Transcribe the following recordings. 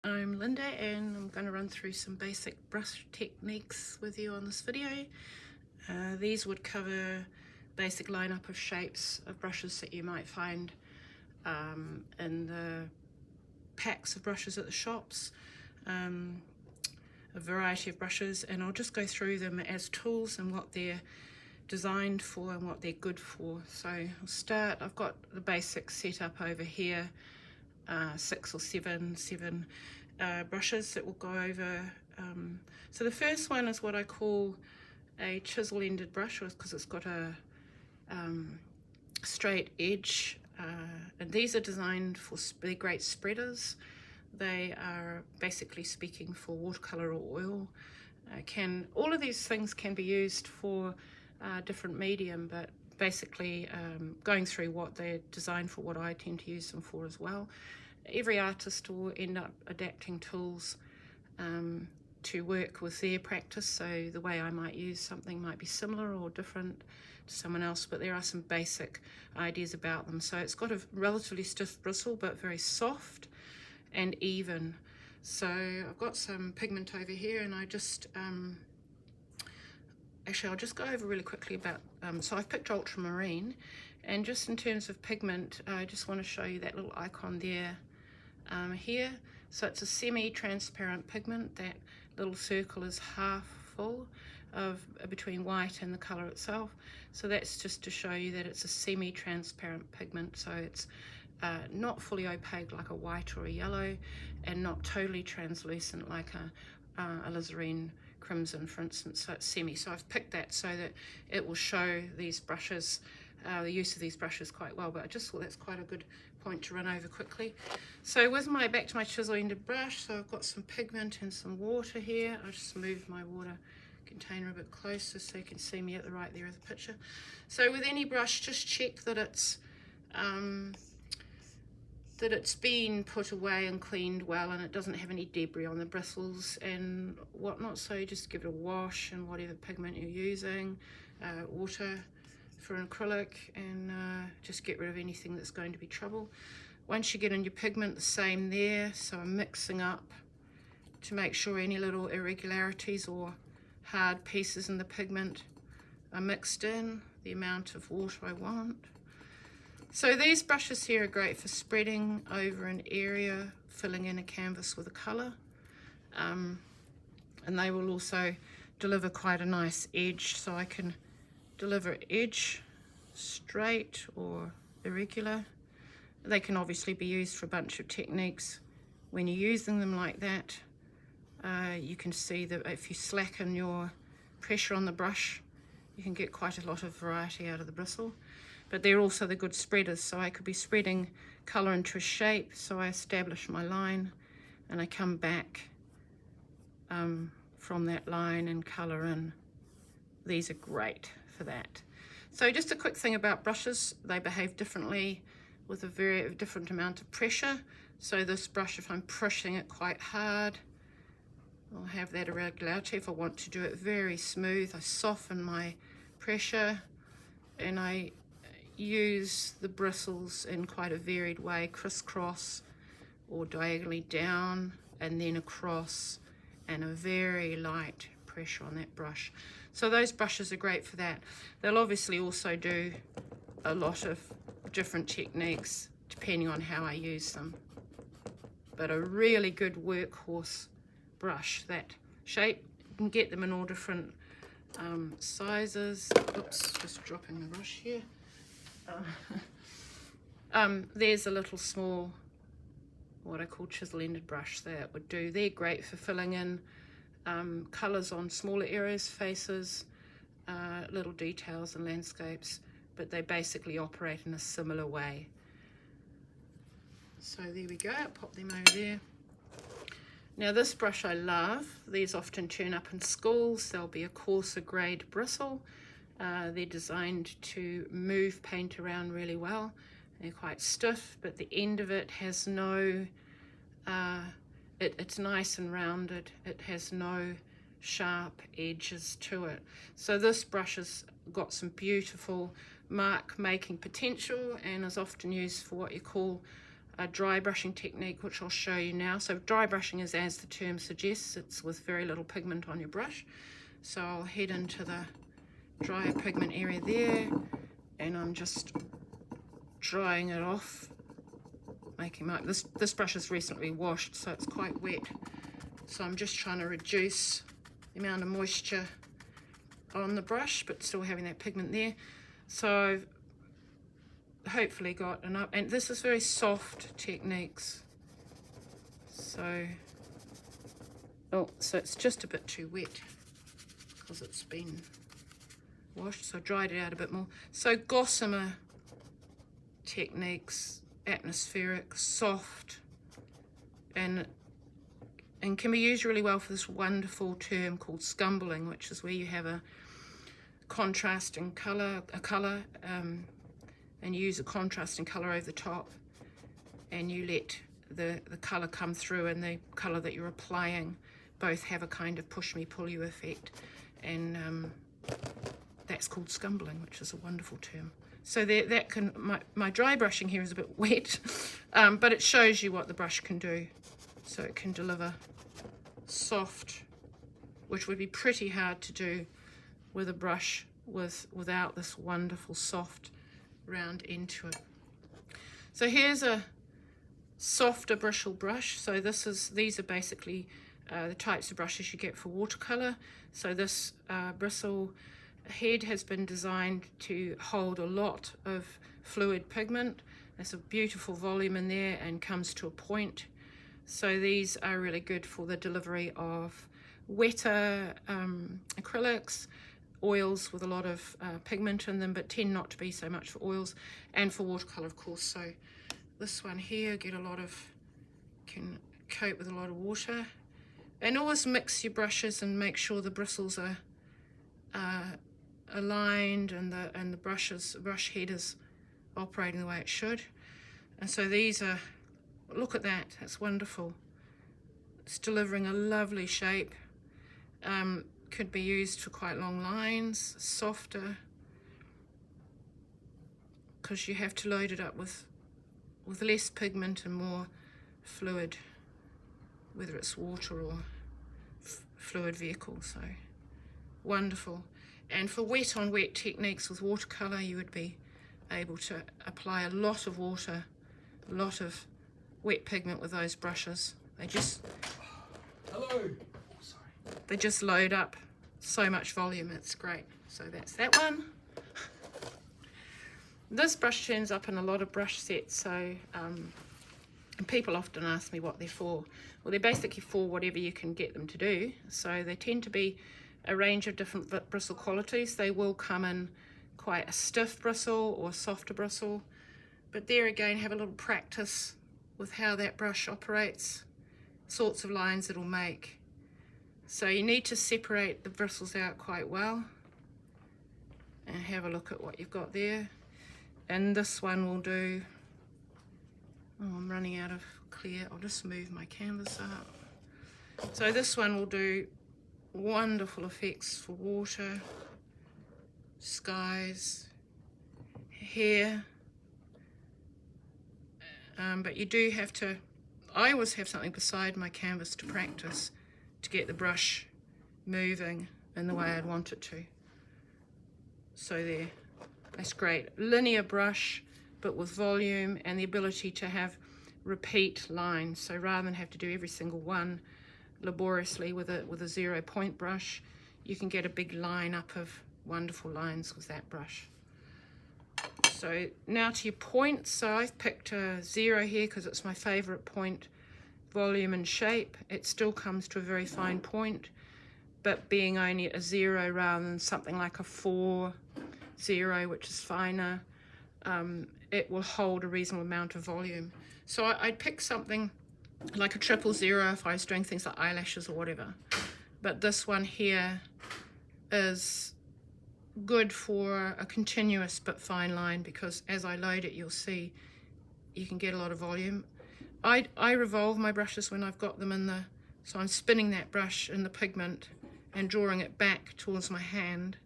I'm Linda and I'm going to run through some basic brush techniques with you on this video. These would cover basic lineup of shapes of brushes that you might find in the packs of brushes at the shops, a variety of brushes, and I'll just go through them as tools and what they're designed for and what they're good for. So I'll start, I've got the basic setup over here, 6 or 7 brushes that will go over. So the first one is what I call a chisel ended brush, because it's got a straight edge, and these are designed for, they're great spreaders. They are basically speaking for watercolor or oil. All of these things can be used for different medium, but basically going through what they're designed for, what I tend to use them for as well. Every artist will end up adapting tools to work with their practice, so the way I might use something might be similar or different to someone else, but there are some basic ideas about them. So it's got a relatively stiff bristle but very soft and even. So I've got some pigment over here, and I just actually I'll just go over really quickly about so I've picked ultramarine, and just in terms of pigment, I just want to show you that little icon there here. So it's a semi-transparent pigment. That little circle is half full of between white and the color itself. So that's just to show you that it's a semi-transparent pigment. So it's not fully opaque like a white or a yellow, and not totally translucent like a alizarin crimson, for instance. So it's semi. So I've picked that so that it will show these brushes, the use of these brushes quite well, but I just thought that's quite a good point to run over quickly. So with back to my chisel ended brush, so I've got some pigment and some water here. I'll just move my water container a bit closer so you can see me at the right there of the picture. So with any brush, just check that it's been put away and cleaned well, and it doesn't have any debris on the bristles and whatnot. So just give it a wash and whatever pigment you're using, water for an acrylic, and just get rid of anything that's going to be trouble. Once you get in your pigment, the same there. So I'm mixing up to make sure any little irregularities or hard pieces in the pigment are mixed in, the amount of water I want. So these brushes here are great for spreading over an area, filling in a canvas with a colour, and they will also deliver quite a nice edge. So I can deliver edge straight or irregular. They can obviously be used for a bunch of techniques. When you're using them like that, you can see that if you slacken your pressure on the brush, you can get quite a lot of variety out of the bristle. But they're also the good spreaders, so I could be spreading colour into a shape. So I establish my line and I come back from that line and colour in. These are great for that. So just a quick thing about brushes, they behave differently with a very different amount of pressure. So this brush, if I'm pushing it quite hard, I'll have that irregularity. If I want to do it very smooth, I soften my pressure and I use the bristles in quite a varied way, crisscross or diagonally down and then across, and a very light pressure on that brush. So those brushes are great for that. They'll obviously also do a lot of different techniques depending on how I use them, but a really good workhorse brush. That shape, you can get them in all different sizes. Oops, just dropping the brush here. There's a little small, what I call chisel-ended brush that would do. They're great for filling in colours on smaller areas, faces, little details and landscapes, but they basically operate in a similar way. So there we go, I'll pop them over there. Now this brush I love. These often turn up in schools. They'll be a coarser grade bristle. They're designed to move paint around really well. They're quite stiff, but the end of it has no, it's nice and rounded. It has no sharp edges to it. So this brush has got some beautiful mark making potential and is often used for what you call a dry brushing technique, which I'll show you now. So dry brushing is, as the term suggests, it's with very little pigment on your brush. So I'll head into the drier pigment area there, and I'm just drying it off, making my, this brush is recently washed, so it's quite wet. So I'm just trying to reduce the amount of moisture on the brush, but still having that pigment there. So I've hopefully got enough, and this is very soft techniques. So, oh, so it's just a bit too wet because it's been washed, so I dried it out a bit more. So gossamer techniques, atmospheric, soft, and can be used really well for this wonderful term called scumbling, which is where you have a contrasting colour, and you use a contrasting colour over the top, and you let the colour come through, and the colour that you're applying both have a kind of push me pull you effect, and that's called scumbling, which is a wonderful term. So that can, my dry brushing here is a bit wet, but it shows you what the brush can do. So it can deliver soft, which would be pretty hard to do with a brush without this wonderful soft round into it. So here's a softer bristle brush. So these are basically the types of brushes you get for watercolor. So this bristle head has been designed to hold a lot of fluid pigment. There's a beautiful volume in there and comes to a point. So these are really good for the delivery of wetter acrylics, oils with a lot of pigment in them, but tend not to be so much for oils, and for watercolor, of course. So this one here, can coat with a lot of water, and always mix your brushes and make sure the bristles are aligned, and the brush head is operating the way it should. And so these are, look at that, that's wonderful. It's delivering a lovely shape. Could be used for quite long lines, softer, because you have to load it up with less pigment and more fluid, whether it's water or fluid vehicle. So wonderful. And for wet on wet techniques with watercolor, you would be able to apply a lot of water, a lot of wet pigment with those brushes. They just they just load up so much volume. It's great. So that's that one. This brush turns up in a lot of brush sets, so and people often ask me what they're for. Well, they're basically for whatever you can get them to do. So they tend to be a range of different bristle qualities. They will come in quite a stiff bristle or softer bristle, but there again, have a little practice with how that brush operates, sorts of lines it'll make. So you need to separate the bristles out quite well and have a look at what you've got there. And this one will do, oh, I'm running out of clear, I'll just move my canvas up. So this one will do wonderful effects for water, skies, hair, but you do have to, I always have something beside my canvas to practice, to get the brush moving in the way I'd want it to. So there, that's great. Linear brush, but with volume and the ability to have repeat lines. So rather than have to do every single one laboriously with a 0 point brush, you can get a big line up of wonderful lines with that brush. So now to your points. So I've picked a 0 here because it's my favorite point, volume and shape. It still comes to a very fine point, but being only a 0 rather than something like a 4, 0, which is finer, it will hold a reasonable amount of volume. So I'd pick something like a 000 if I was doing things like eyelashes or whatever. But this one here is good for a continuous but fine line, because as I load it, you'll see you can get a lot of volume. I revolve my brushes when I've got them in the, so I'm spinning that brush in the pigment and drawing it back towards my hand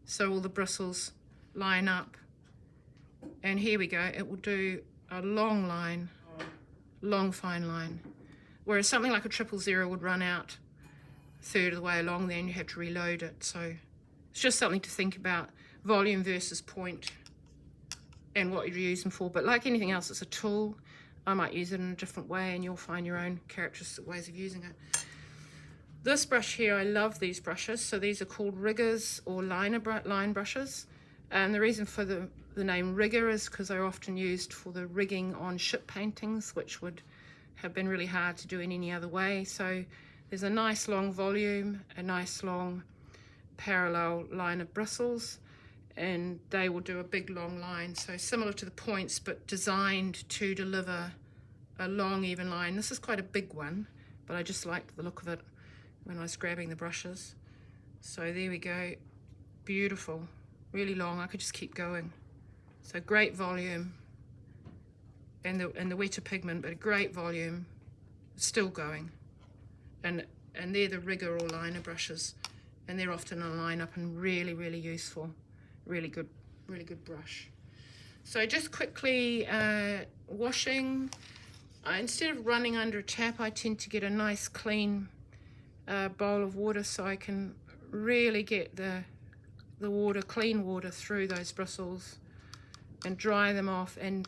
so all the bristles line up. And here we go, it will do a long line long fine line. Whereas something like a 000 would run out a third of the way along there and you have to reload it. So it's just something to think about, volume versus point and what you're using for. But like anything else, it's a tool. I might use it in a different way and you'll find your own characteristic ways of using it. This brush here, I love these brushes. So these are called riggers or line brushes. And the reason for the name rigger is because they're often used for the rigging on ship paintings, which would have been really hard to do in any other way. So there's a nice long volume, a nice long parallel line of bristles, and they will do a big long line. So similar to the points, but designed to deliver a long even line. This is quite a big one, but I just liked the look of it when I was grabbing the brushes. So there we go, beautiful, really long. I could just keep going. So great volume, and the wetter pigment, but a great volume, still going. And they're the rigger or liner brushes, and they're often a line up and really, really useful. Really good brush. So just quickly washing. Instead of running under a tap, I tend to get a nice clean bowl of water so I can really get the water, clean water, through those bristles and dry them off, and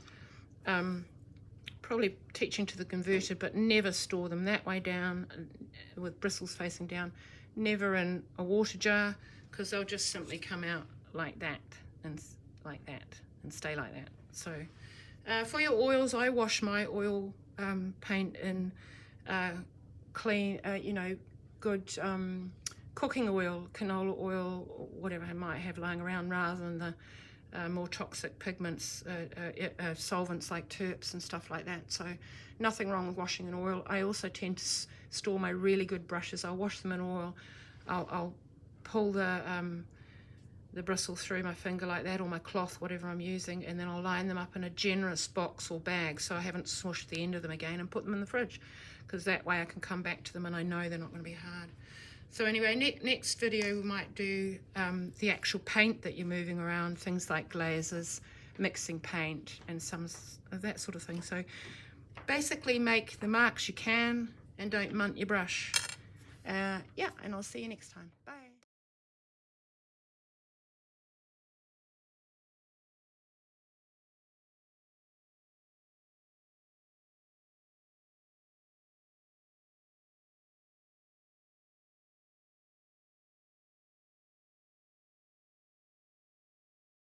probably teaching to the converted, but never store them that way down with bristles facing down, never in a water jar, because they'll just simply come out like that and stay like that. So for your oils, I wash my oil paint in clean, good cooking oil, canola oil, or whatever I might have lying around, rather than the more toxic pigments, solvents like terps and stuff like that. So nothing wrong with washing in oil. I also tend to store my really good brushes. I'll wash them in oil. I'll pull the bristle through my finger like that, or my cloth, whatever I'm using, and then I'll line them up in a generous box or bag so I haven't smushed the end of them again, and put them in the fridge, because that way I can come back to them and I know they're not going to be hard. So anyway, next video we might do the actual paint that you're moving around, things like glazes, mixing paint, and some of that sort of thing. So basically make the marks you can and don't munt your brush. Yeah, and I'll see you next time.